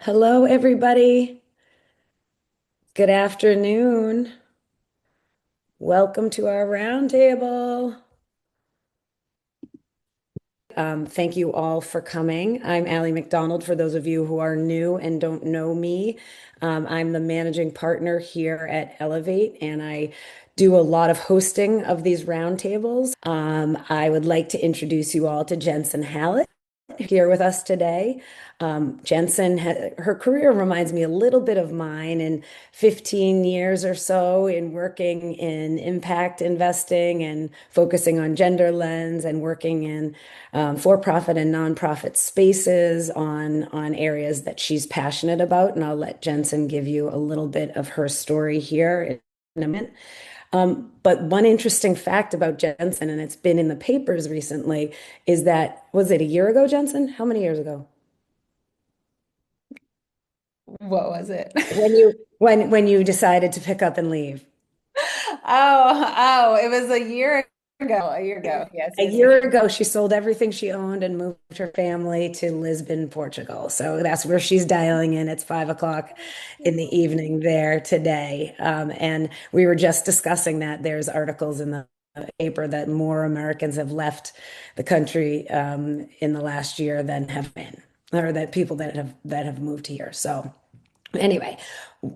Hello, everybody. Good afternoon. Welcome to our roundtable. Thank you all for coming. I'm Allie McDonald. For those of you who are new and don't know me, I'm the managing partner here at Elevate, and I do a lot of hosting of these roundtables. I would like to introduce you all to Jensyn Hallett here with us today. Jensyn, her career reminds me a little bit of mine in 15 years or so in working in impact investing and focusing on gender lens and working in for-profit and nonprofit spaces on areas that she's passionate about. And I'll let Jensyn give you a little bit of her story here in a minute. But one interesting fact about Jensyn, and it's been in the papers recently, is that, was it a year ago, Jensyn? How many years ago? What was it? When you decided to pick up and leave? Oh, it was a year ago. A year ago. Yes, A yes, year yes. ago, she sold everything she owned and moved her family to Lisbon, Portugal. So that's where she's dialing in. It's 5 o'clock in the evening there today. And we were just discussing that there's articles in the paper that more Americans have left the country in the last year than have been, or that people that have moved here. So anyway,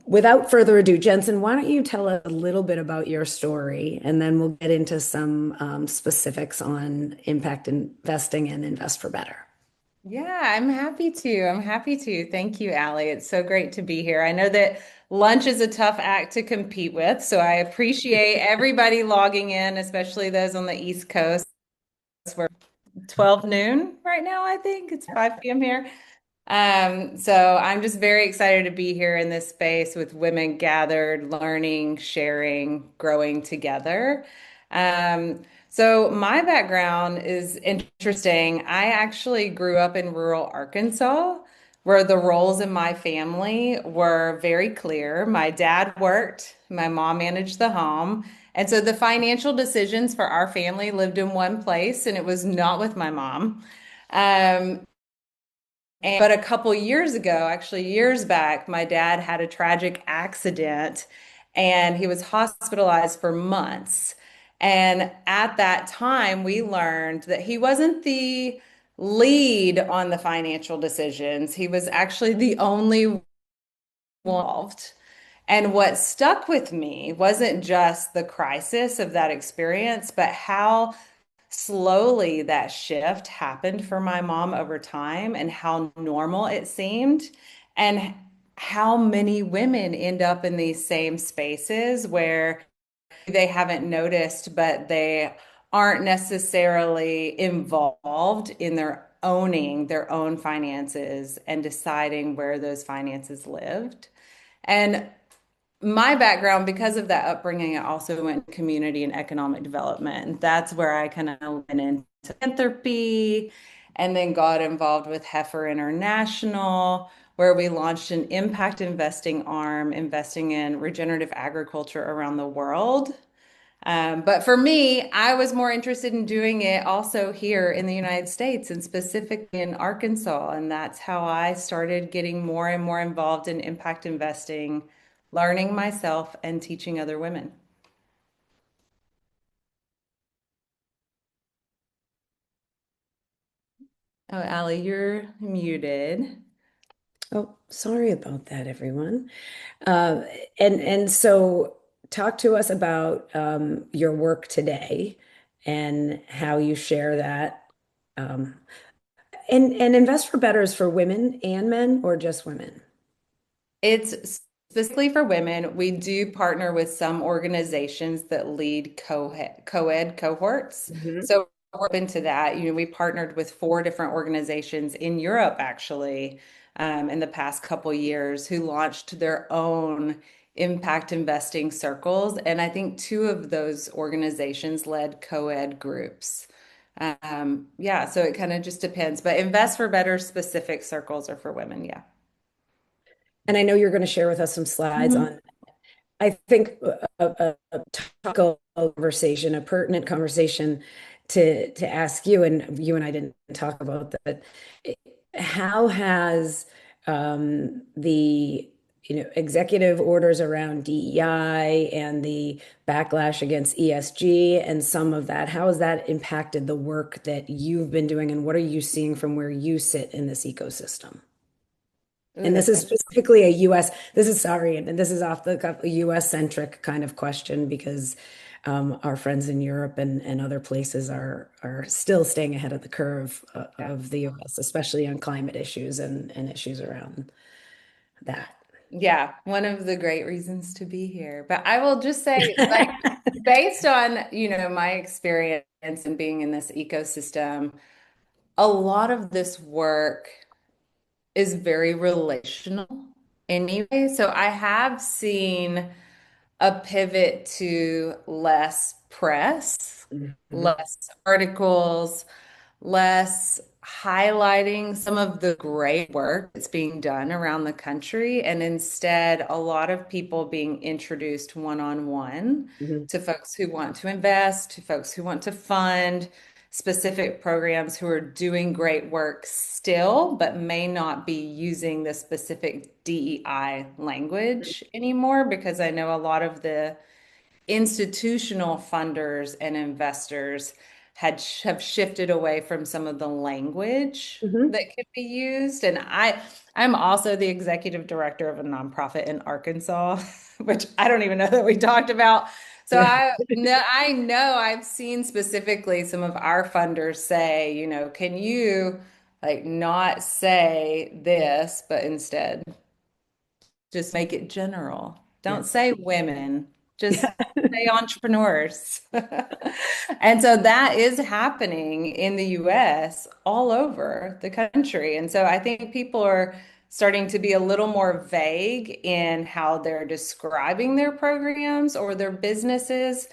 without further ado, Jensyn, why don't you tell a little bit about your story, and then we'll get into some specifics on impact investing and invest for better. Yeah, I'm happy to. I'm happy to. Thank you, Allie. It's so great to be here. I know that lunch is a tough act to compete with, so I appreciate everybody logging in, especially those on the East Coast. We're 12 noon right now, I think. It's 5 p.m. here. So I'm just very excited to be here in this space with women gathered, learning, sharing, growing together. So my background is interesting. I actually grew up in rural Arkansas, where the roles in my family were very clear. My dad worked, my mom managed the home. And so the financial decisions for our family lived in one place, and it was not with my mom. Um, but a couple years ago, actually years back, my dad had a tragic accident and he was hospitalized for months. And at that time, we learned that he wasn't the lead on the financial decisions. He was actually the only one involved. And what stuck with me wasn't just the crisis of that experience, but how slowly that shift happened for my mom over time and how normal it seemed, and how many women end up in these same spaces where they haven't noticed, but they aren't necessarily involved in their owning their own finances and deciding where those finances lived. And my background, because of that upbringing, I also went community and economic development. And that's where I kind of went into philanthropy and then got involved with Heifer International, where we launched an impact investing arm, investing in regenerative agriculture around the world. But for me, I was more interested in doing it also here in the United States and specifically in Arkansas. And that's how I started getting more and more involved in impact investing, learning myself and teaching other women. Oh, Allie, you're muted. Oh, sorry about that, everyone. Uh, and so talk to us about your work today and how you share that. Um, and Invest for Better is for women and men, or just women? It's specifically for women. We do partner with some organizations that lead co-ed cohorts. Mhm. So we're open to that. We partnered with four different organizations in Europe actually in the past couple years who launched their own impact investing circles. And I think two of those organizations led co-ed groups. Yeah, so it kind of just depends. But Invest for Better specific circles are for women. Yeah. And I know you're going to share with us some slides Mhm. on, I think, a topical conversation, a pertinent conversation to ask you, and you and I didn't talk about that. How has the executive orders around DEI and the backlash against ESG and some of that. How has that impacted the work that you've been doing, and what are you seeing from where you sit in this ecosystem? Ooh, And this that's is such specifically a US, this is sorry, and this is off the cuff, a US centric kind of question because our friends in Europe and other places are still staying ahead of the curve yeah. of the US, especially on climate issues and issues around that. Yeah, one of the great reasons to be here. But I will just say, like, based on, my experience and being in this ecosystem, a lot of this work is very relational anyway. So I have seen a pivot to less press, Mhm, less articles, less highlighting some of the great work that's being done around the country, and instead a lot of people being introduced one-on-one mhm, to folks who want to invest, to folks who want to fund specific programs who are doing great work still, but may not be using the specific DEI language anymore, because I know a lot of the institutional funders and investors have shifted away from some of the language mhm. that could be used. And I'm also the executive director of a nonprofit in Arkansas, which I don't even know that we talked about. So Yeah. I know I've seen specifically some of our funders say, can you like not say this, but instead just make it general. Yeah. Don't say women, just Yeah. say entrepreneurs. And so that is happening in the US all over the country. And so I think people are starting to be a little more vague in how they're describing their programs or their businesses,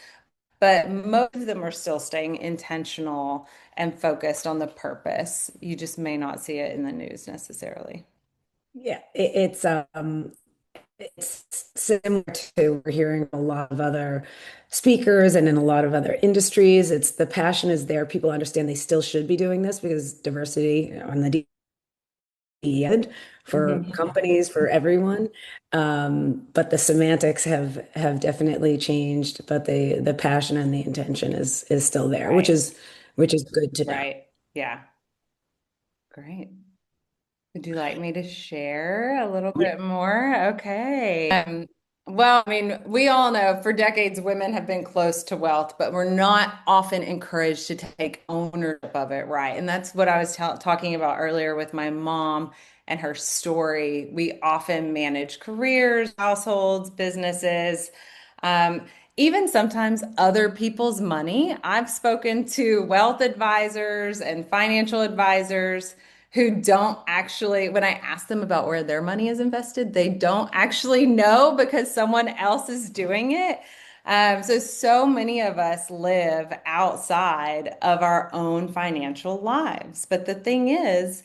but most of them are still staying intentional and focused on the purpose. You just may not see it in the news necessarily. Yeah. It's similar to we're hearing a lot of other speakers and in a lot of other industries. It's the passion is there. People understand they still should be doing this because diversity on the end for Mhm. companies, for everyone. But the semantics have definitely changed, but the passion and the intention is still there, Right, which is good to know. right. Yeah, great. Would you like me to share a little Yeah. bit more? Okay. Well, I mean, we all know for decades women have been close to wealth, but we're not often encouraged to take ownership of it, right? And that's what I was talking about earlier with my mom and her story. We often manage careers, households, businesses, um, even sometimes other people's money. I've spoken to wealth advisors and financial advisors who don't actually, when I ask them about where their money is invested, they don't actually know because someone else is doing it. So many of us live outside of our own financial lives. But the thing is,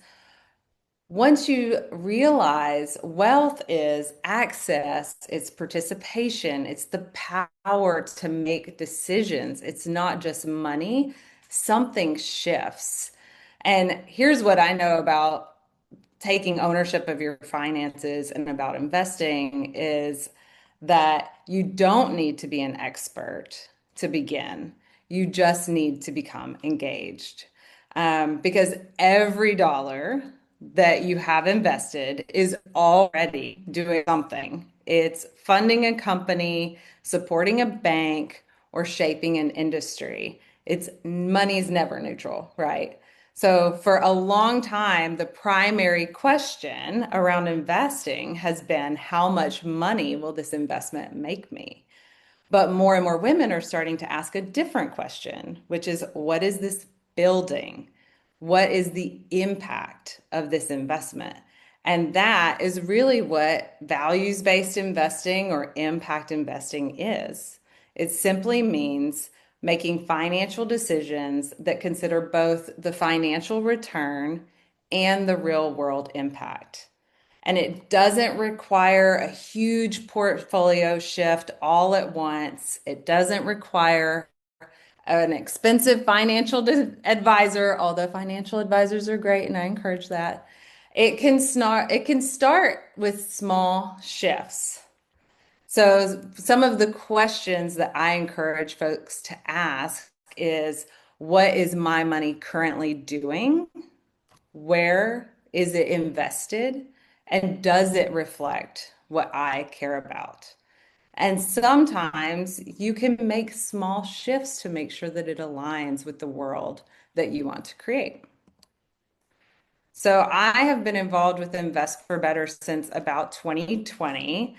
once you realize wealth is access, it's participation, it's the power to make decisions, it's not just money, something shifts. And here's what I know about taking ownership of your finances and about investing is that you don't need to be an expert to begin. You just need to become engaged. Because every dollar that you have invested is already doing something. It's funding a company, supporting a bank, or shaping an industry. It's money's never neutral, right? So, for a long time, the primary question around investing has been how much money will this investment make me? But more and more women are starting to ask a different question, which is what is this building? What is the impact of this investment? And that is really what values-based investing or impact investing is. It simply means making financial decisions that consider both the financial return and the real world impact. And it doesn't require a huge portfolio shift all at once. It doesn't require an expensive financial advisor, although financial advisors are great and I encourage that. It can start with small shifts. So some of the questions that I encourage folks to ask is, what is my money currently doing? Where is it invested? And does it reflect what I care about? And sometimes you can make small shifts to make sure that it aligns with the world that you want to create. So I have been involved with Invest for Better since about 2020.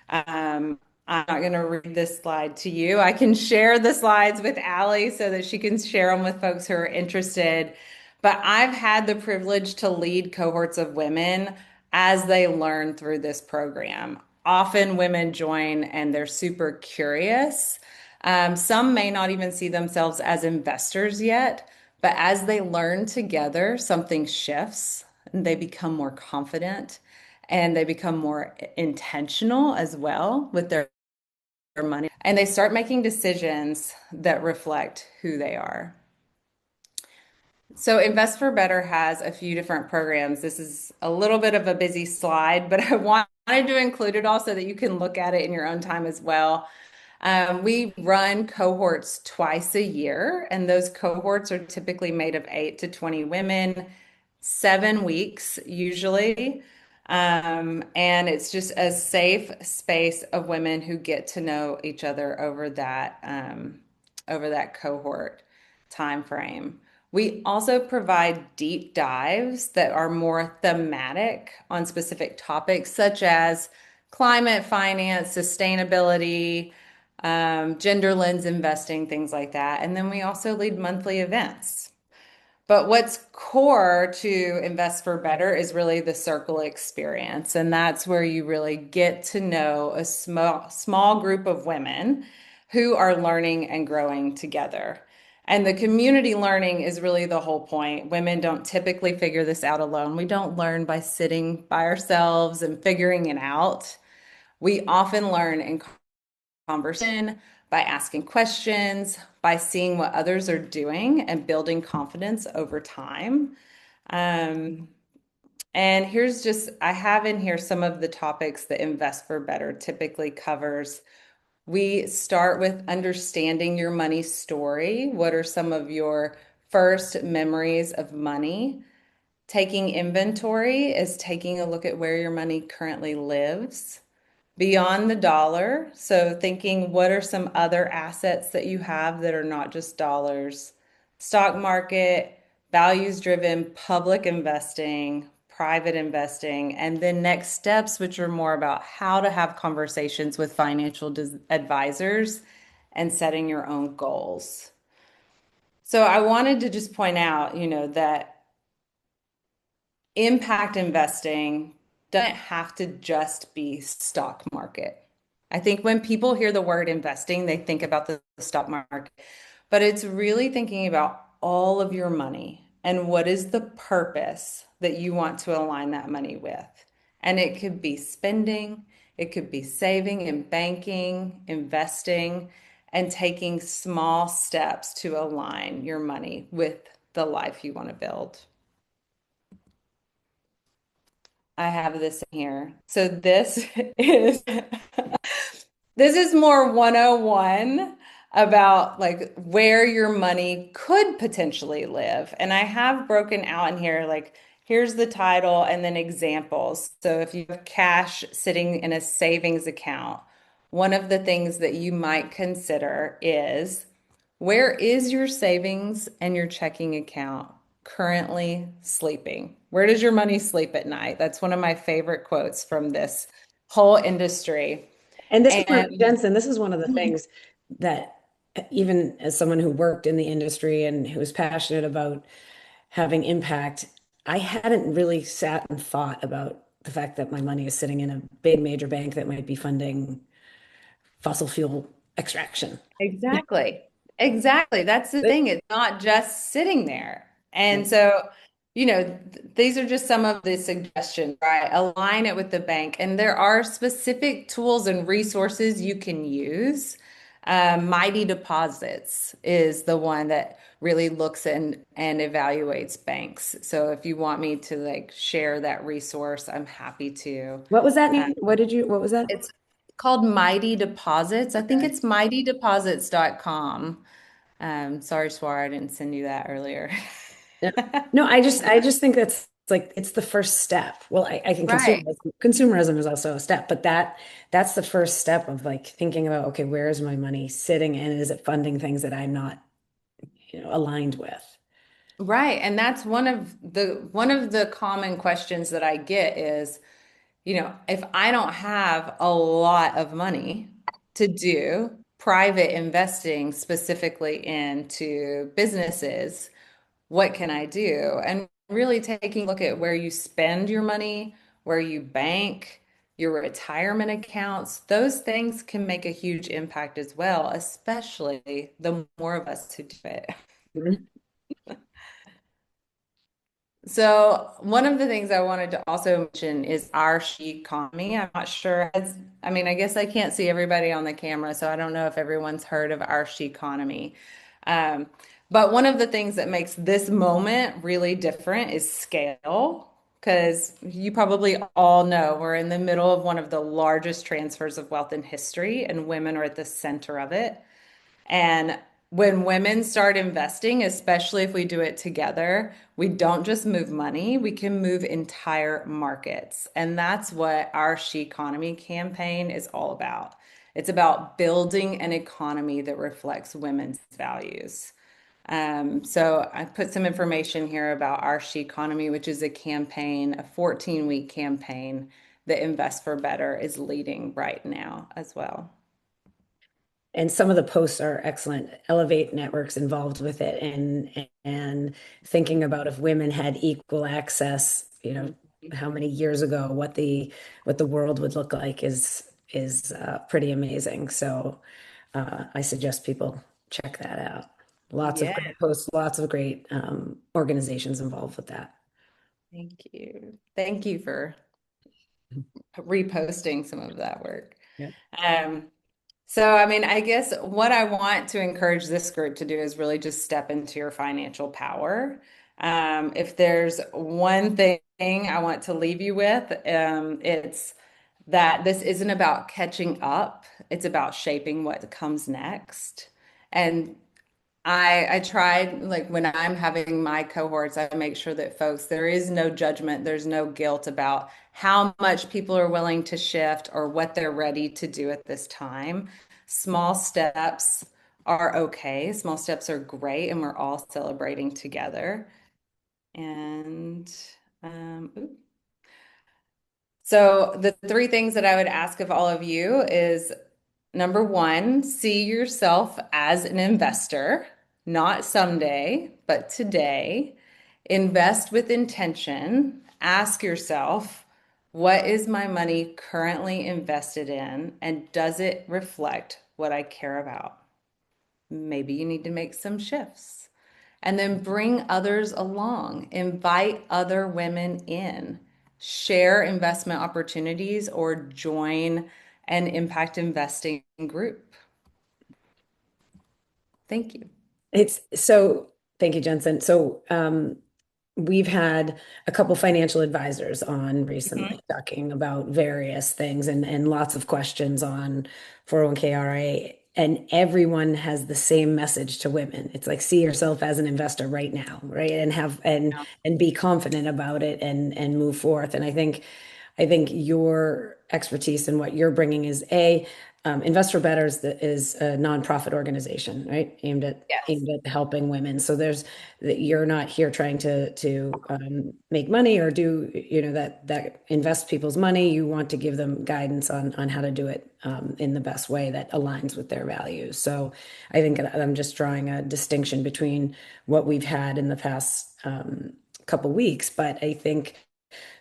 I'm not going to read this slide to you. I can share the slides with Allie so that she can share them with folks who are interested. But I've had the privilege to lead cohorts of women as they learn through this program. Often women join and they're super curious. Some may not even see themselves as investors yet, but as they learn together, something shifts and they become more confident and they become more intentional as well with their money. And they start making decisions that reflect who they are. So Invest for Better has a few different programs. This is a little bit of a busy slide, but I wanted to include it all so that you can look at it in your own time as well. We run cohorts twice a year, and those cohorts are typically made of 8 to 20 women, 7 weeks usually. And it's just a safe space of women who get to know each other over that cohort time frame. We also provide deep dives that are more thematic on specific topics such as climate finance, sustainability, gender lens investing, things like that. And then we also lead monthly events. But what's core to Invest for Better is really the circle experience. And that's where you really get to know a small group of women who are learning and growing together. And the community learning is really the whole point. Women don't typically figure this out alone. We don't learn by sitting by ourselves and figuring it out. We often learn in conversation, by asking questions, by seeing what others are doing and building confidence over time. Um, and I have in here some of the topics that Invest for Better typically covers. We start with understanding your money story. What are some of your first memories of money? Taking inventory is taking a look at where your money currently lives beyond the dollar. So thinking, what are some other assets that you have that are not just dollars? Stock market, values driven, public investing, private investing, and then next steps, which are more about how to have conversations with financial advisors and setting your own goals. So I wanted to just point out, that impact investing doesn't have to just be stock market. I think when people hear the word investing, they think about the stock market, but it's really thinking about all of your money and what is the purpose that you want to align that money with. And it could be spending, it could be saving and banking, investing, and taking small steps to align your money with the life you want to build. I have this in here. So is this is more 101 about like where your money could potentially live. And I have broken out in here like here's the title and then examples. So if you have cash sitting in a savings account, one of the things that you might consider is, where is your savings and your checking account currently sleeping? Where does your money sleep at night? That's one of my favorite quotes from this whole industry. And this is one, And Jensen, this is one of the things that even as someone who worked in the industry and who was passionate about having impact, I hadn't really sat and thought about the fact that my money is sitting in a big major bank that might be funding fossil fuel extraction. exactly. Exactly. That's the thing. It's not just sitting there. And so, these are just some of the suggestions, right? Align it with the bank. And there are specific tools and resources you can use. Mighty Deposits is the one that really looks and evaluates banks. So if you want me to like share that resource, I'm happy to. What was that Uh, name? What was that? it's called Mighty Deposits. I think Okay. it's mightydeposits.com. Sorry, Swar, I didn't send you that earlier. No, no, I just think that's like it's the first step. Well, I think Right. consumerism is also a step, but that's the first step of like thinking about, okay, where is my money sitting and is it funding things that I'm not, aligned with? Right. And that's one of the common questions that I get is, if I don't have a lot of money to do private investing specifically into businesses, what can I do? And really taking a look at where you spend your money, where you bank, your retirement accounts, those things can make a huge impact as well, especially the more of us who do it. Mhm. So one of the things I wanted to also mention is our she economy. I'm not sure. I mean, I guess I can't see everybody on the camera, so I don't know if everyone's heard of our she economy. Um, but one of the things that makes this moment really different is scale, because you probably all know we're in the middle of one of the largest transfers of wealth in history, and women are at the center of it. And when women start investing, especially if we do it together, we don't just move money, we can move entire markets. And that's what our She Economy campaign is all about. It's about building an economy that reflects women's values. So I put some information here about our She Economy, which is a campaign, a 14-week campaign that Invest for Better is leading right now as well. And some of the posts are excellent. Elevate Networks involved with it, and thinking about if women had equal access, how many years ago, what the world would look like is pretty amazing. So I suggest people check that out. Lots of Yeah, great posts, lots of great organizations involved with that. thank you. Thank you for reposting some of that work. Yeah. Um, so, I mean, I guess what I want to encourage this group to do is really just step into your financial power. If there's one thing I want to leave you with, it's that this isn't about catching up, it's about shaping what comes next. And I tried like when I'm having my cohorts, I make sure that folks, there is no judgment, there's no guilt about how much people are willing to shift or what they're ready to do at this time. Small steps are okay. Small steps are great, and we're all celebrating together. And ooh. So the three things that I would ask of all of you is number one, see yourself as an investor, not someday, but today. Invest with intention. Ask yourself, what is my money currently invested in, and does it reflect what I care about? Maybe you need to make some shifts. And then bring others along, invite other women in, share investment opportunities, or join an impact investing group. Thank you. It's so, thank you, Jensen. So, we've had a couple financial advisors on recently Mhm. talking about various things and lots of questions on 401k RA. And everyone has the same message to women. It's like see yourself as an investor right now, right? And have and be confident about it and move forth. And I think your expertise and what you're bringing is Invest for Better is a nonprofit organization, right? Aimed at Yes. aimed at helping women. So there's that you're not here trying to make money or do that invest people's money. You want to give them guidance on how to do it in the best way that aligns with their values. So I think I'm just drawing a distinction between what we've had in the past couple weeks, but I think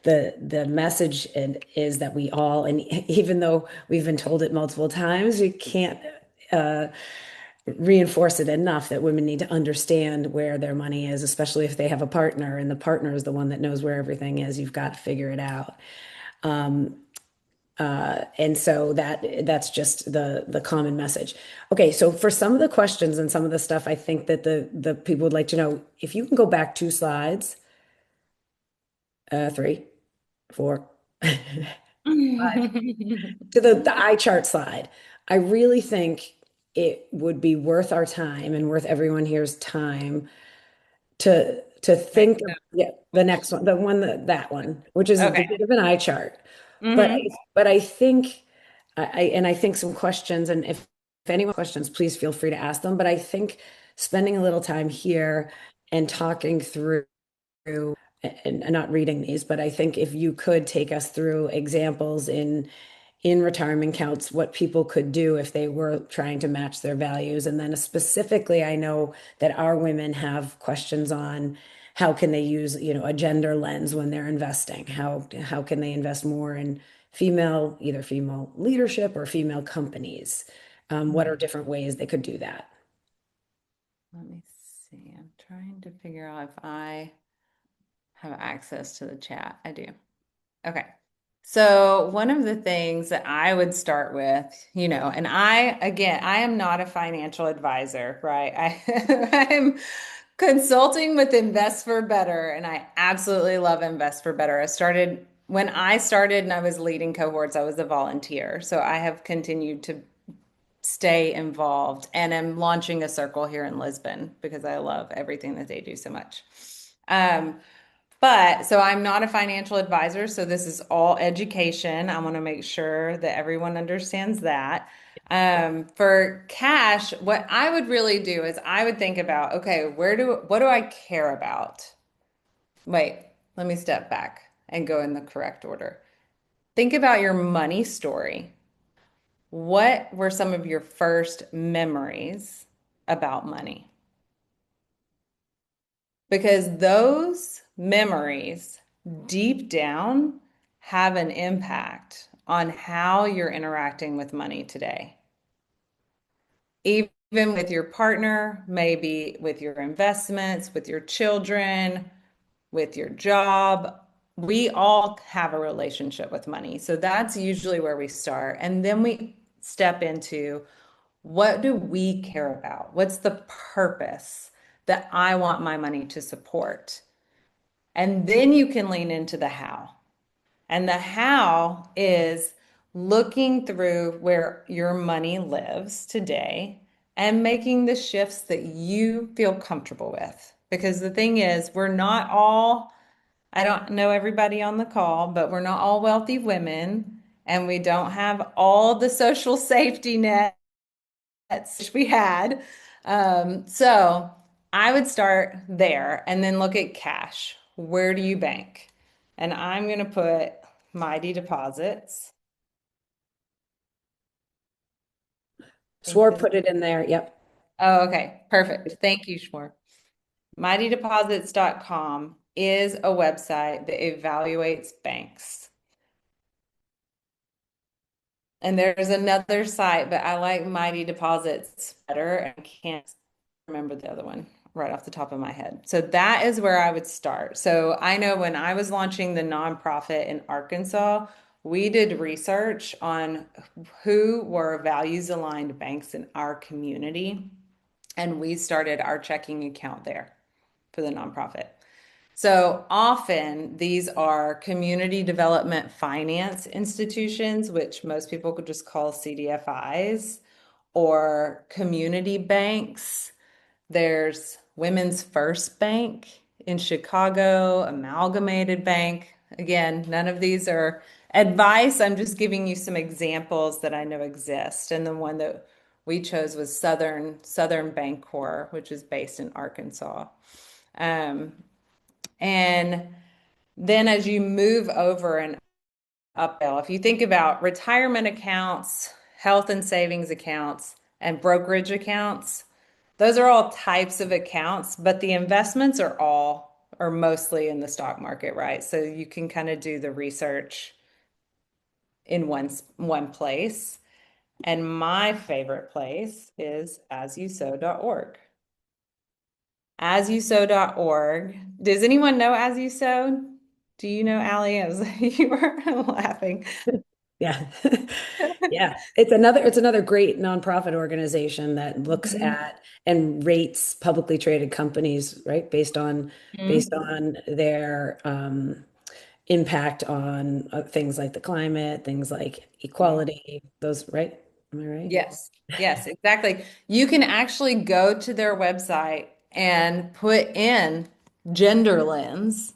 the message is that we all, and even though we've been told it multiple times, we can't uh, reinforce it enough that women need to understand where their money is, especially if they have a partner and the partner is the one that knows where everything is. You've got to figure it out. And so that's just the common message. Okay, so for some of the questions and some of the stuff, I think that the people would like to know if you can go back 2 slides, three, four, to the eye chart slide. I really think it would be worth our time and worth everyone here's time to Okay. think of, yeah, the next one, the one that one, which is a Okay. bit of an eye chart. But Hmm. I think I think some questions, and if anyone has questions, please feel free to ask them. But I think spending a little time here and talking through and not reading these, but I think if you could take us through examples in retirement accounts, what people could do if they were trying to match their values. And then specifically, I know that our women have questions on how can they use, a gender lens when they're investing? How can they invest more in either female leadership or female companies? What are different ways they could do that? Let me see. I'm trying to figure out if I have access to the chat. I do. Okay. So one of the things that I would start with, and again, I am not a financial advisor, right? I'm consulting with Invest for Better, and I absolutely love Invest for Better. When I started and I was leading cohorts, I was a volunteer. So I have continued to stay involved and I'm launching a circle here in Lisbon because I love everything that they do so much. Um, but so I'm not a financial advisor, so this is all education. I want to make sure that everyone understands that. For cash, what I would really do is I would think about, okay, what do I care about? Wait, let me step back and go in the correct order. Think about your money story. What were some of your first memories about money? Because those memories deep down have an impact on how you're interacting with money today. Even with your partner, maybe with your investments, with your children, with your job. We all have a relationship with money. So that's usually where we start. And then we step into what do we care about? What's the purpose that I want my money to support? And then you can lean into the how. And the how is looking through where your money lives today and making the shifts that you feel comfortable with. Because the thing is, I don't know everybody on the call, but we're not all wealthy women and we don't have all the social safety nets we had. So I would start there and then look at cash. Where do you bank? And I'm going to put Mighty Deposits. I think Swore this. put it in there. Yep. Oh, okay. Perfect. Thank you, Shmore. MightyDeposits.com is a website that evaluates banks. And there's another site, but I like Mighty Deposits better. I can't remember the other one right off the top of my head. So that is where I would start. So I know when I was launching the nonprofit in Arkansas, we did research on who were values aligned banks in our community, and we started our checking account there for the nonprofit. So often these are community development finance institutions, which most people could just call CDFIs, or community banks. There's Women's First Bank in Chicago, Amalgamated Bank. Again, none of these are advice. I'm just giving you some examples that I know exist. And the one that we chose was Southern Bancorp, which is based in Arkansas. Um, and then as you move over and uphill, if you think about retirement accounts, health and savings accounts, and brokerage accounts, those are all types of accounts, but the investments are mostly in the stock market, right? So you can kind of do the research in one place. And my favorite place is asyousow.org. Asyousow.org. Does anyone know As You Sow? Do you know, Allie? You were laughing. Yeah. Yeah. It's another great nonprofit organization that looks Mhm. at and rates publicly traded companies, right? Based on their impact on things like the climate, things like Mhm. equality, those, right? Am I right? Yes, yes, exactly. You can actually go to their website and put in gender lens.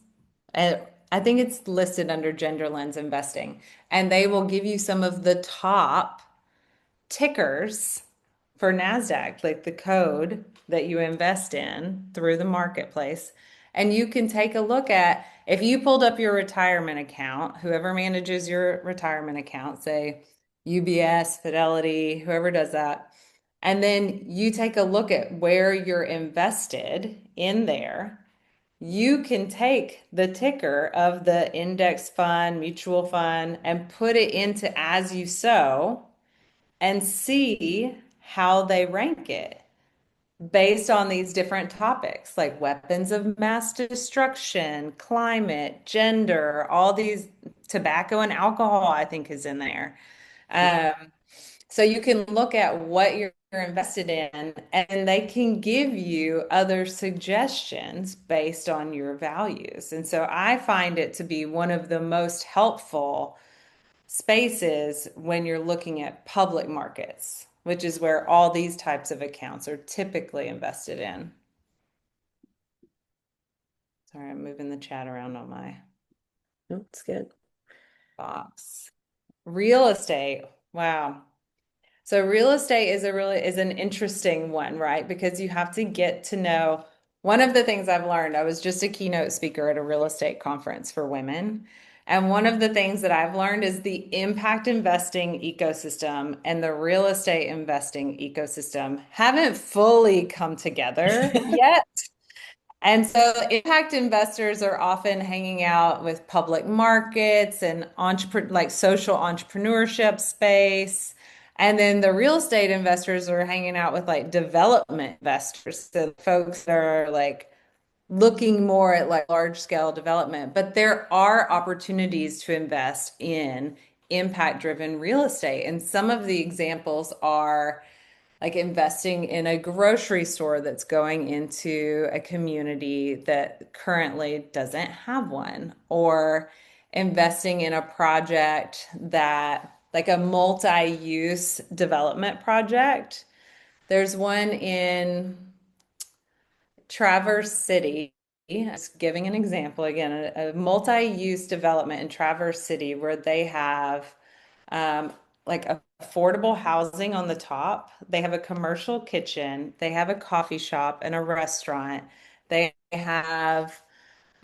And I think it's listed under gender lens investing. And they will give you some of the top tickers for NASDAQ, like the code that you invest in through the marketplace. And you can take a look at if you pulled up your retirement account, whoever manages your retirement account, say UBS, Fidelity, whoever does that, and then you take a look at where you're invested in there. You can take the ticker of the index fund, mutual fund, and put it into as you sow and see how they rank it based on these different topics like weapons of mass destruction, climate, gender, all these tobacco and alcohol, I think is in there. Um, so you can look at what you're invested in, and they can give you other suggestions based on your values. And so I find it to be one of the most helpful spaces when you're looking at public markets, which is where all these types of accounts are typically invested in. Sorry, I'm moving the chat around on my No, it's good. box. Real estate. Wow. So real estate is an interesting one, right? Because you have to get to know one of the things I've learned, I was just a keynote speaker at a real estate conference for women. And one of the things that I've learned is the impact investing ecosystem and the real estate investing ecosystem haven't fully come together yet. And so impact investors are often hanging out with public markets and like social entrepreneurship space. And then the real estate investors are hanging out with like development investors, so folks that are like looking more at like large scale development. But there are opportunities to invest in impact driven real estate. And some of the examples are like investing in a grocery store that's going into a community that currently doesn't have one, or investing in a project that, like a multi-use development project. There's one in Traverse City. Just giving an example again, a multi-use development in Traverse City where they have um, like affordable housing on the top. They have a commercial kitchen. They have a coffee shop and a restaurant. They have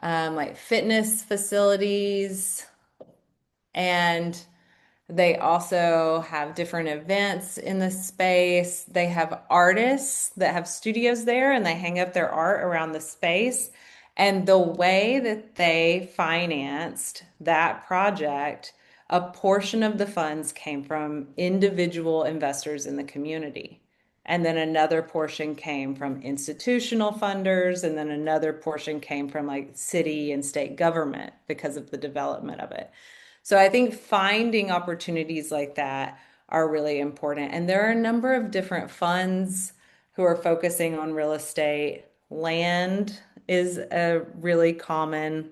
like fitness facilities, and they also have different events in the space. They have artists that have studios there and they hang up their art around the space. And the way that they financed that project, a portion of the funds came from individual investors in the community. And then another portion came from institutional funders, and then another portion came from like city and state government because of the development of it. So I think finding opportunities like that are really important. And there are a number of different funds who are focusing on real estate. Land is a really common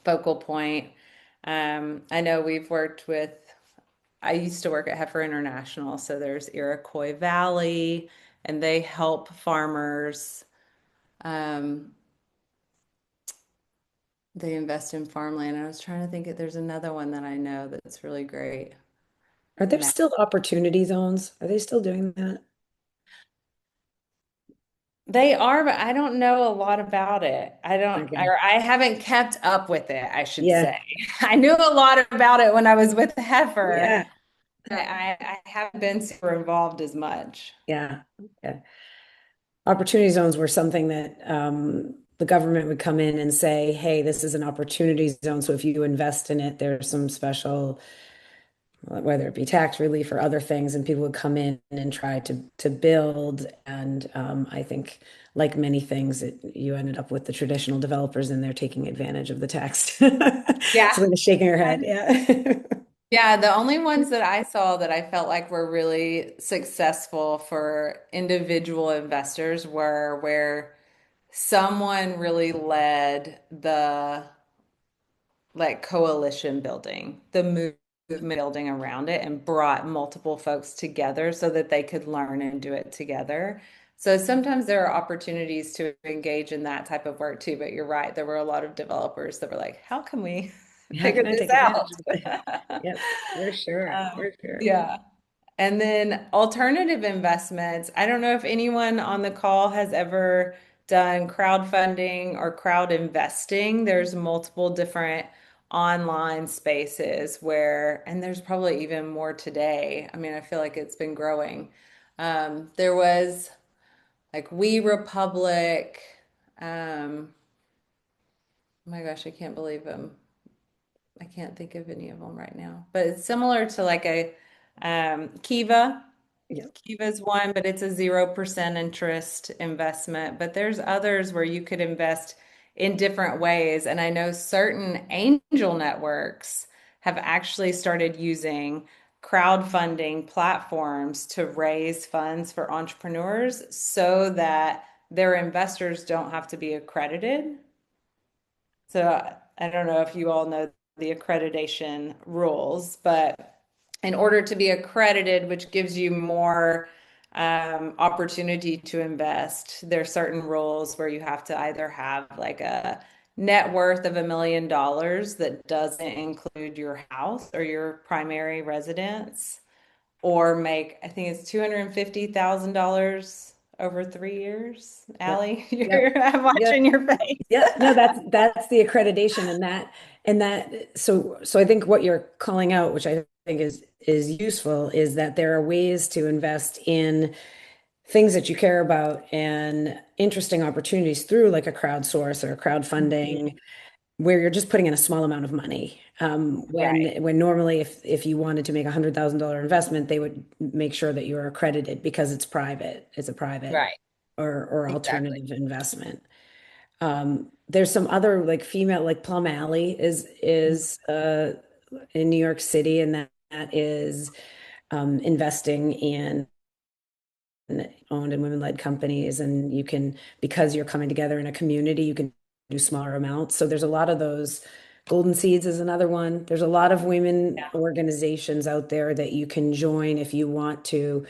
focal point. I know we've worked with, I used to work at Heifer International, so there's Iroquois Valley, and they help farmers. Um, they invest in farmland. I was trying to think if there's another one that I know that's really great. Are there still opportunity zones? Are they still doing that? They are, but I don't know a lot about it. Okay. Or I haven't kept up with it, I should Yeah. say. I knew a lot about it when I was with Heifer. Yeah. I haven't been super involved as much. Yeah. Yeah. Opportunity zones were something that the government would come in and say, hey, this is an opportunity zone. So if you invest in it, there's some special, whether it be tax relief or other things, and people would come in and try to build. And I think, like many things, you ended up with the traditional developers in there taking advantage of the tax. Yeah. So they're shaking her head. Yeah. Yeah, the only ones that I saw that I felt like were really successful for individual investors were where someone really led the like coalition building, the movement building around it and brought multiple folks together so that they could learn and do it together. So sometimes there are opportunities to engage in that type of work too, but you're right. There were a lot of developers that were like, how can we How figure can I this take out? advantage of it? Yep, for sure, for sure. Yeah. And then alternative investments. I don't know if anyone on the call has ever done crowdfunding or crowd investing. There's multiple different online spaces where, and there's probably even more today. I mean, I feel like it's been growing. There was like We Republic. Oh my gosh, I can't believe them. I can't think of any of them right now, but it's similar to like a Kiva. Yep, Kiva's one, but it's a 0% interest investment. But there's others where you could invest in different ways. And I know certain angel networks have actually started using crowdfunding platforms to raise funds for entrepreneurs so that their investors don't have to be accredited. So I don't know if you all know the accreditation rules, but in order to be accredited, which gives you more opportunity to invest, there are certain rules where you have to either have like a net worth of $1 million that doesn't include your house or your primary residence, or make, I think it's $250,000 over 3 years. yep, Allie, yep, I'm watching yep. your face. Yep, no, that's the accreditation and that so I think what you're calling out, which I think is useful, is that there are ways to invest in things that you care about and interesting opportunities through like a crowdsource or a crowdfunding where you're just putting in a small amount of money. Right. When normally if you wanted to make $100,000 investment, they would make sure that you're accredited because it's private. It's a private Right. or Exactly. alternative investment. There's some other like female, like Plum Alley is in New York City, and that is investing in owned and women-led companies, and you can, because you're coming together in a community, you can do smaller amounts. So there's a lot of those. Golden Seeds is another one. There's a lot of women Yeah. organizations out there that you can join if you want to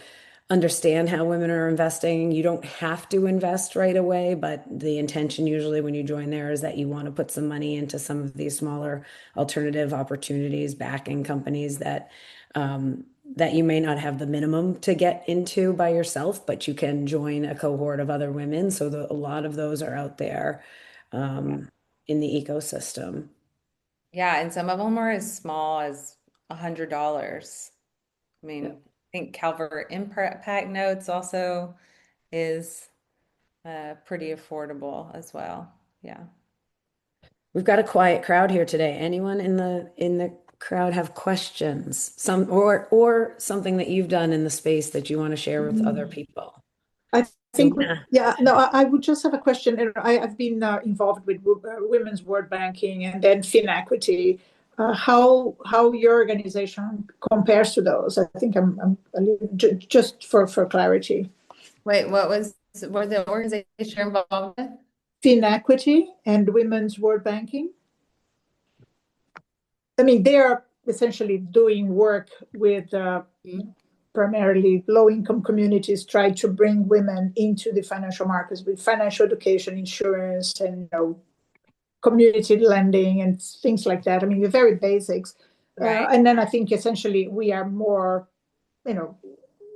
understand how women are investing. You don't have to invest right away, but the intention usually when you join there is that you want to put some money into some of these smaller alternative opportunities, backing companies that you may not have the minimum to get into by yourself, but you can join a cohort of other women. So a lot of those are out there in the ecosystem. Yeah, and some of them are as small as $100. I Yeah. mean, I think Calvert Impact Notes also is pretty affordable as well. Yeah. We've got a quiet crowd here today. Anyone in the crowd have questions? Some or something that you've done in the space that you want to share with other Mm. people? I think, Selena. yeah, no, I would just have a question. I've been involved with women's world banking and then FinEquity. How your organization compares to those? I think I'm a little, just for clarity. Wait, what the organization involved with? FinEquity and women's world banking. I mean, they are essentially doing work with Mhm. primarily low-income communities, try to bring women into the financial markets with financial education, insurance, and community lending and things like that. I mean, the very basics. Right. And then I think essentially we are more, you know,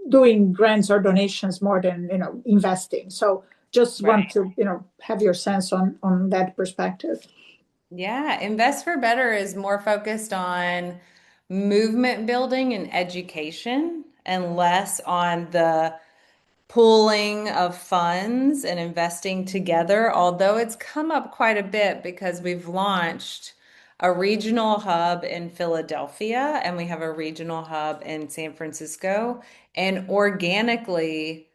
doing grants or donations more than investing. So just want Right. to have your sense on that perspective. Yeah, Invest for Better is more focused on movement building and education and less on the pooling of funds and investing together, although it's come up quite a bit because we've launched a regional hub in Philadelphia and we have a regional hub in San Francisco. And organically,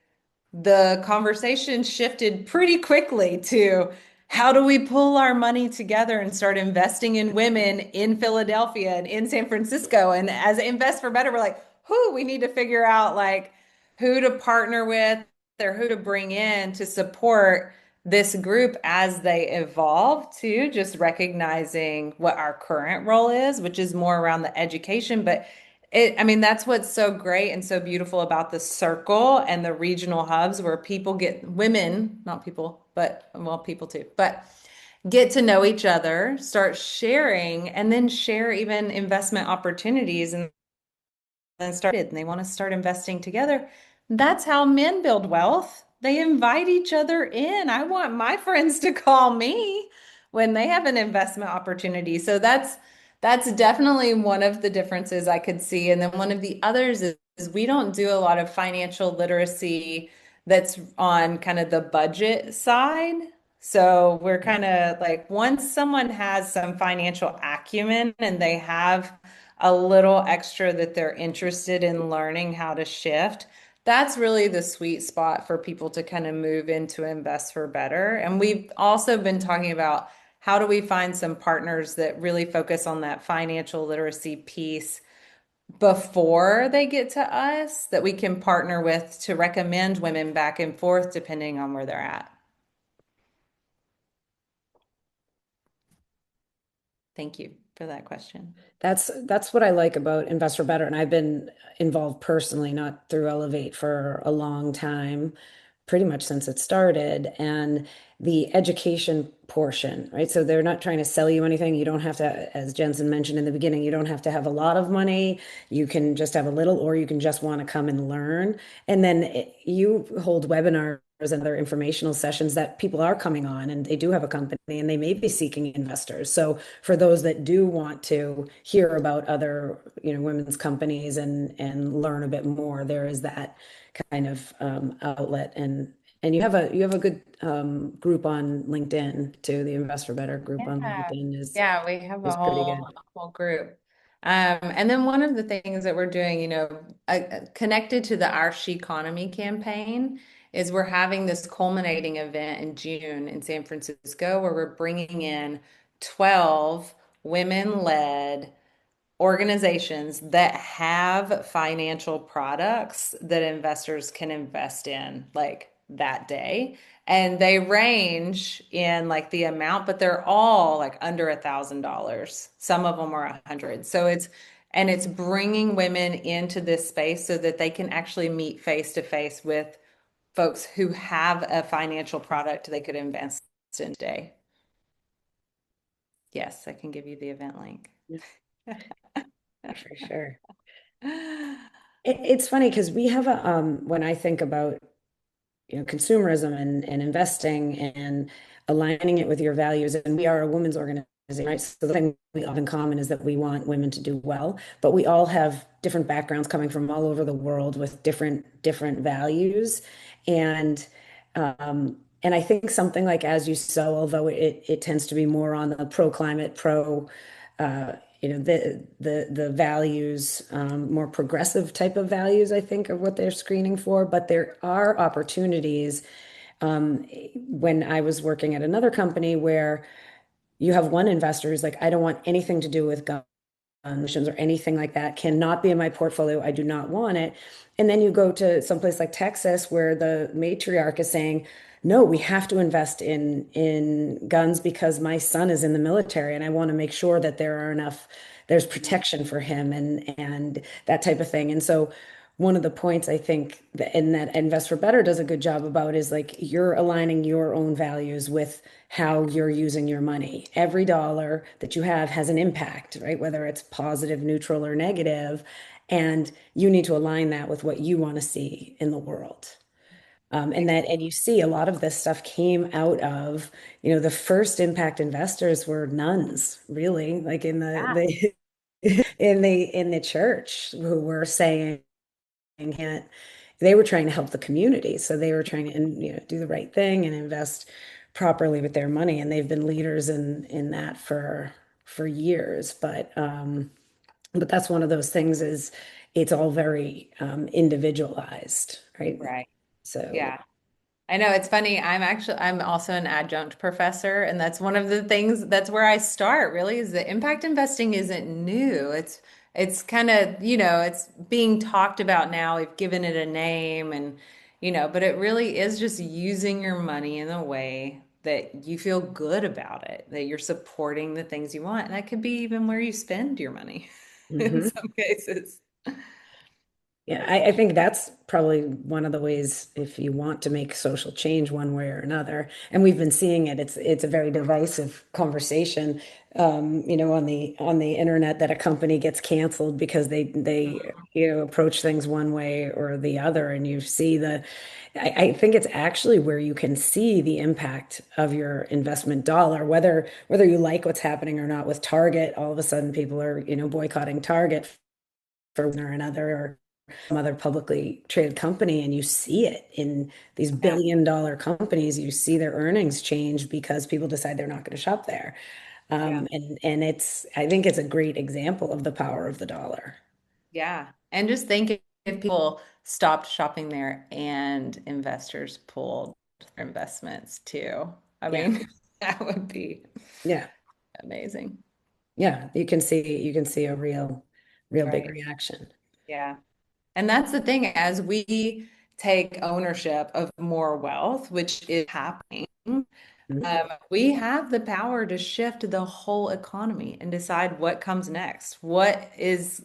the conversation shifted pretty quickly to how do we pull our money together and start investing in women in Philadelphia and in San Francisco? And as Invest for Better, we're like, who we need to figure out like who to partner with or who to bring in to support this group as they evolve to just recognizing what our current role is, which is more around the education. But I mean, that's what's so great and so beautiful about the circle and the regional hubs where people get women, not people, but well, people too, but get to know each other, start sharing, and then share even investment opportunities and started and they want to start investing together. That's how men build wealth. They invite each other in. I want my friends to call me when they have an investment opportunity. So that's definitely one of the differences I could see. And then one of the others is we don't do a lot of financial literacy that's on kind of the budget side. So we're kind of like once someone has some financial acumen and they have a little extra that they're interested in learning how to shift, that's really the sweet spot for people to kind of move into Invest for Better. And we've also been talking about how do we find some partners that really focus on that financial literacy piece before they get to us that we can partner with to recommend women back and forth depending on where they're at. Thank you for that question. That's what I like about Invest for Better. And I've been involved personally, not through Elevate for a long time, pretty much since it started. And the education portion, right? So they're not trying to sell you anything. You don't have to, as Jensyn mentioned in the beginning, you don't have to have a lot of money. You can just have a little, or you can just want to come and learn. And then you hold webinars and other informational sessions that people are coming on and they do have a company and they may be seeking investors. So for those that do want to hear about other, women's companies and learn a bit more, there is that kind of outlet. And you have a good group on LinkedIn too. The Invest for Better group on Yeah. LinkedIn is Yeah, we have is pretty good. a whole group. And then one of the things that we're doing, connected to the OurSheconomy campaign, is we're having this culminating event in June in San Francisco where we're bringing in 12 women-led organizations that have financial products that investors can invest in like that day. And they range in like the amount, but they're all like under $1,000. Some of them are 100. And it's bringing women into this space so that they can actually meet face to face with folks who have a financial product they could invest in today. Yes, I can give you the event link. Yeah, for sure. It's funny because we have a when I think about consumerism and investing and aligning it with your values. And we are a women's organization, right? So the thing we have in common is that we want women to do well, but we all have different backgrounds coming from all over the world with different values. And and I think something like As You Sow, although it tends to be more on the pro climate, pro uh, the values, more progressive type of values, I think, are what they're screening for. But there are opportunities. When I was working at another company where you have one investor who's like, I don't want anything to do with gun emissions or anything like that, cannot be in my portfolio. I do not want it. And then you go to someplace like Texas where the matriarch is saying, no, we have to invest in guns because my son is in the military and I want to make sure that there's protection for him and that type of thing. And so one of the points I think that Invest for Better does a good job about is like you're aligning your own values with how you're using your money. Every dollar that you have has an impact, right? Whether it's positive, neutral, or negative, and you need to align that with what you want to see in the world. And you see a lot of this stuff came out of, the first impact investors were nuns, really, like in the in the church who were saying can't they were trying to help the community. So they were trying to do the right thing and invest properly with their money. And they've been leaders in that for years. But that's one of those things is it's all very individualized, right? Right. So Yeah. I know it's funny. I'm also an adjunct professor, and that's one of the things that's where I start really is that impact investing isn't new. It's kind of, it's being talked about now. We've given it a name and, but it really is just using your money in a way that you feel good about it, that you're supporting the things you want. And that could be even where you spend your money in Hmm. some cases. Yeah, I think that's probably one of the ways if you want to make social change one way or another. And we've been seeing it. It's a very divisive conversation, on the internet that a company gets canceled because they approach things one way or the other. And you see I think it's actually where you can see the impact of your investment dollar, whether you like what's happening or not with Target. All of a sudden, people are, boycotting Target for one or another, or some other publicly traded company, and you see it in these Yeah. billion-dollar companies. You see their earnings change because people decide they're not going to shop there. Yeah. And I think it's a great example of the power of the dollar. Yeah. And just think if people stopped shopping there and investors pulled their investments too. I Yeah, mean, that would be yeah, amazing. yeah. You can see a real big Right. reaction. Yeah. And that's the thing, as we take ownership of more wealth, which is happening, Mhm. we have the power to shift the whole economy and decide what comes next. What is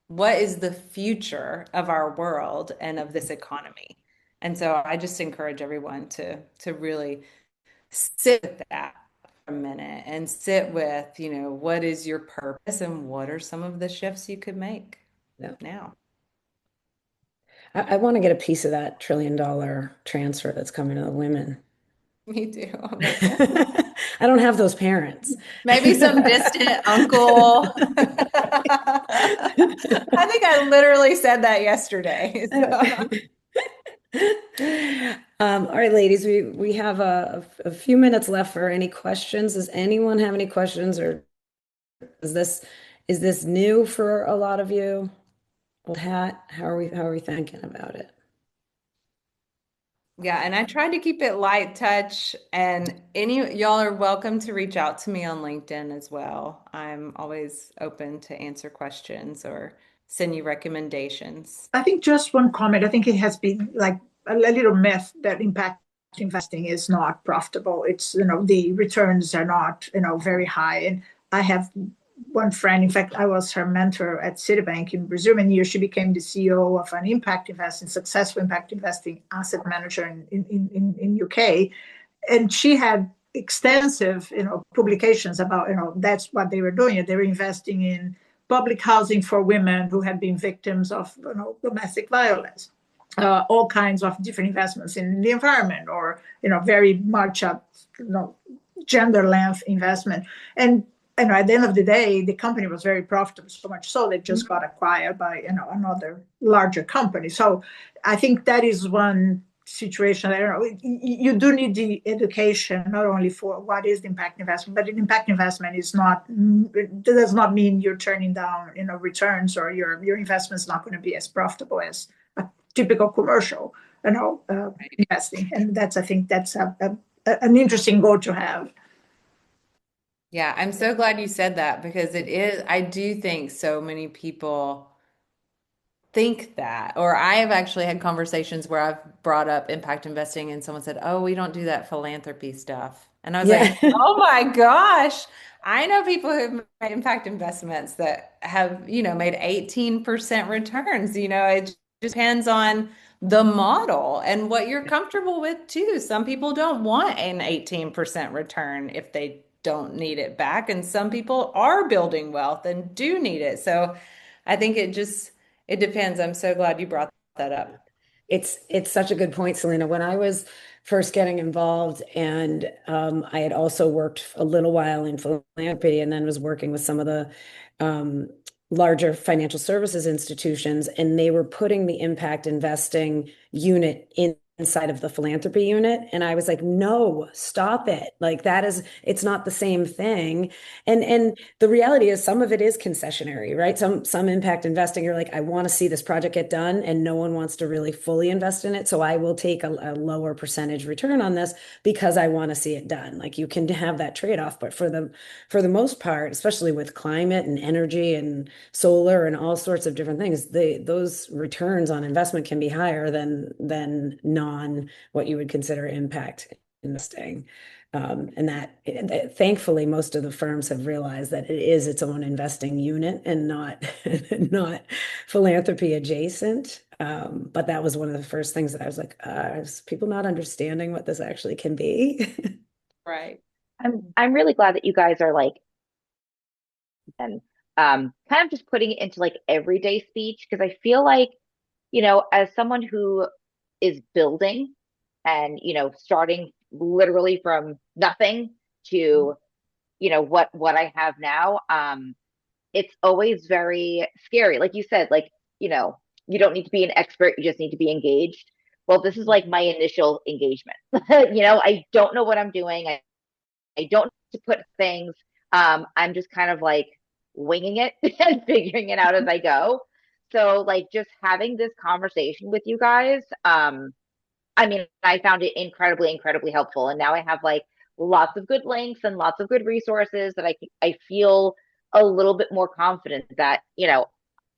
the future of our world and of this economy? And so I just encourage everyone to really sit with that for a minute and sit with, what is your purpose and what are some of the shifts you could make Yeah. now? I want to get a piece of that $1 trillion transfer that's coming to the women. Me too. I'm like, oh, I don't have those parents. maybe some distant uncle. I think I literally said that yesterday. So. All right, ladies, we have a few minutes left for any questions. Does anyone have any questions, or is this new for a lot of you? Old hat? How are we thinking about it? Yeah, and I tried to keep it light touch, and any y'all are welcome to reach out to me on LinkedIn as well. I'm always open to answer questions or send you recommendations. I think just one comment. I think it has been like a little myth that impact investing is not profitable. It's, the returns are not, very high. And I have one friend, in fact, I was her mentor at Citibank in Brazil many years. She became the CEO of an impact investing, successful impact investing asset manager in UK. And she had extensive, publications about, that's what they were doing. They were investing in public housing for women who had been victims of, domestic violence. All kinds of different investments in the environment, or very much a gender length investment. And at the end of the day, the company was very profitable, so much so they just got acquired by another larger company. So I think that is one situation. You do need the education not only for what is the impact investment, but an impact investment is not, it does not mean you're turning down returns, or your investment is not going to be as profitable as a typical commercial investing. And I think that's an interesting goal to have. Yeah, I'm so glad you said that because I do think so many people think that, or I have actually had conversations where I've brought up impact investing and someone said, "Oh, we don't do that philanthropy stuff." And I was Yeah. like, "Oh my gosh, I know people who've made impact investments that have, made 18% returns. It just depends on the model and what you're comfortable with too. Some people don't want an 18% return if they don't need it back, and some people are building wealth and do need it. So I think it depends. I'm so glad you brought that up. It's such a good point, Selena. When I was first getting involved, and I had also worked a little while in philanthropy, and then was working with some of the um, larger financial services institutions, and they were putting the impact investing unit in inside of the philanthropy unit. And I was like, no, stop it. Like it's not the same thing. And the reality is some of it is concessionary, right? Some impact investing, you're like, I want to see this project get done and no one wants to really fully invest in it. So I will take a lower percentage return on this because I want to see it done. Like you can have that trade-off, but for the most part, especially with climate and energy and solar and all sorts of different things, those returns on investment can be higher than non what you would consider impact investing. And that thankfully most of the firms have realized that it is its own investing unit and not not philanthropy adjacent. But that was one of the first things that I was like, is people not understanding what this actually can be? Right. I'm really glad that you guys are like and kind of just putting it into like everyday speech because I feel like, as someone who is building and, starting literally from nothing to, what I have now, it's always very scary. Like you said, like, you don't need to be an expert, you just need to be engaged. Well, this is like my initial engagement. I don't know what I'm doing. I don't need to put things. I'm just kind of like winging it and figuring it out as I go. So like just having this conversation with you guys, I mean, I found it incredibly, incredibly helpful. And now I have like lots of good links and lots of good resources that I feel a little bit more confident that,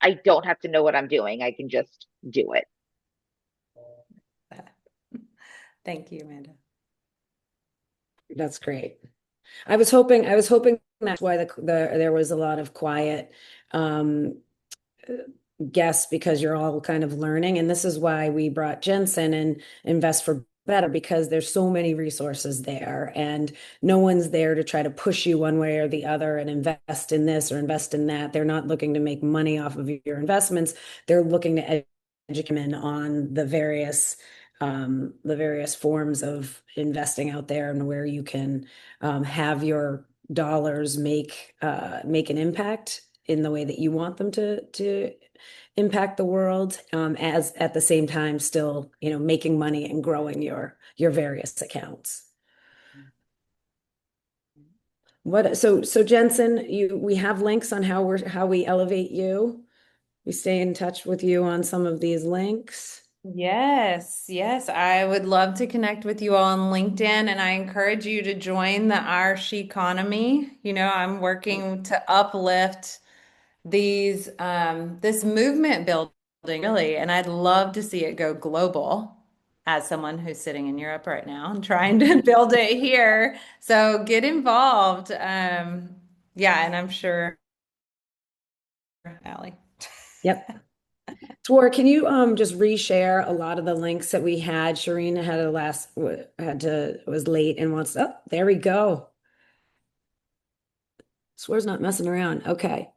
I don't have to know what I'm doing. I can just do it. Thank you, Amanda. That's great. I was hoping that's why there was a lot of quiet guests because you're all kind of learning. And this is why we brought Jensyn and Invest for Better, because there's so many resources there and no one's there to try to push you one way or the other and invest in this or invest in that. They're not looking to make money off of your investments. They're looking to educate them on the various forms of investing out there and where you can have your dollars make an impact in the way that you want them to impact the world, as at the same time still, making money and growing your various accounts. So Jensyn, we have links on how we elevate you. We stay in touch with you on some of these links. Yes, yes. I would love to connect with you all on LinkedIn, and I encourage you to join the OurSheconomy. I'm working to uplift this movement building really, and I'd love to see it go global as someone who's sitting in Europe right now and trying to build it here. So get involved. Yeah, and I'm sure, Allie. Yep. Tor, can you just reshare a lot of the links that we had? Shireen was late and wants, oh, there we go. Swear's not messing around. Okay.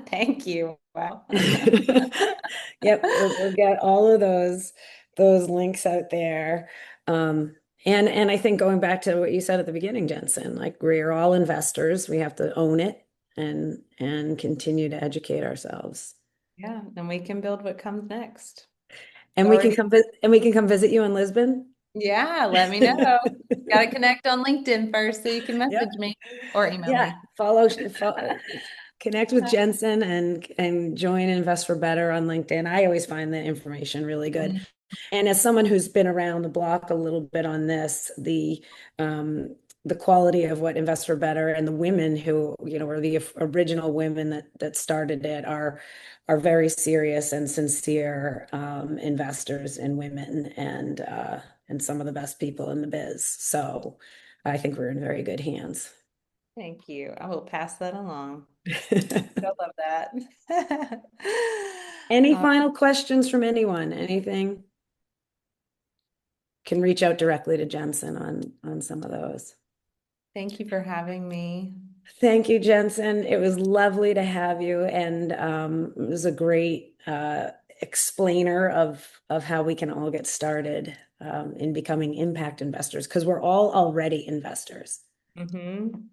Thank you. Wow. Yep, we'll get all of those links out there. And I think going back to what you said at the beginning, Jensyn, like we're all investors. We have to own it and continue to educate ourselves. Yeah, and we can build what comes next. And we can come visit you in Lisbon. Yeah, let me know. Got to connect on LinkedIn first so you can message me or email me. Follow, connect with Jensyn and join Invest for Better on LinkedIn. I always find the information really good. And as someone who's been around the block a little bit on this, the quality of what Invest for Better and the women who, are the original women that started it are very serious and sincere investors and women and some of the best people in the biz. So I think we're in very good hands. Thank you. I will pass that along. I love that. Any final questions from anyone? Anything? Can reach out directly to Jensyn on some of those. Thank you for having me. Thank you, Jensyn. It was lovely to have you, and it was a great explainer of how we can all get started in becoming impact investors, because we're all already investors.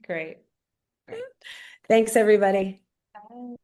Great. Thanks, everybody.